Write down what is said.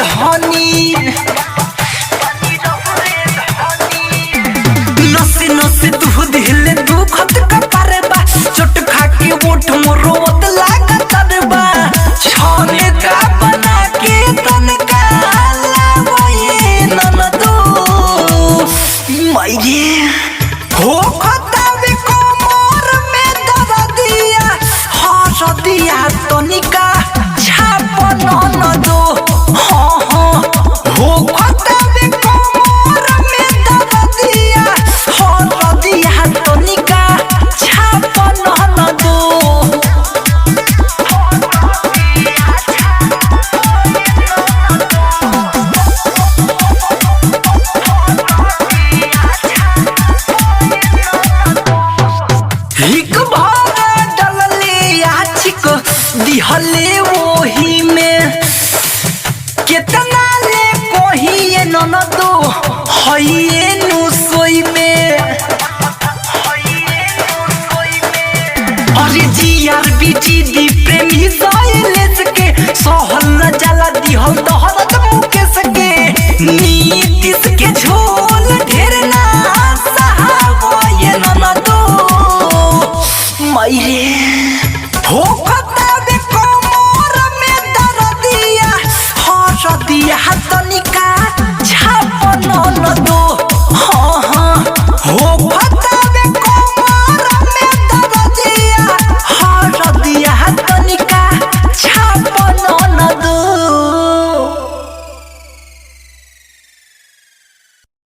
धनी नसे नसे तू दिल दुखत का परबा चोट खा के ओठ मोरोत लागत बा छोरे का बना के तन का लावए ननदो माये हो खतावे कोमर में दर्दिया हरदिया तनिका छाप ननदो हाँ हाँ हो खतावे कोमर में दर्दिया हरदिया तनिका छाप ननदो हिक भर डलले आछिक दिहले वही में केतना ले कोही ननदो हइए नु सोई में अरे जीआर बीटी दी प्रेमी साइलेंस के सहल न जाला दिहल दहरत मुके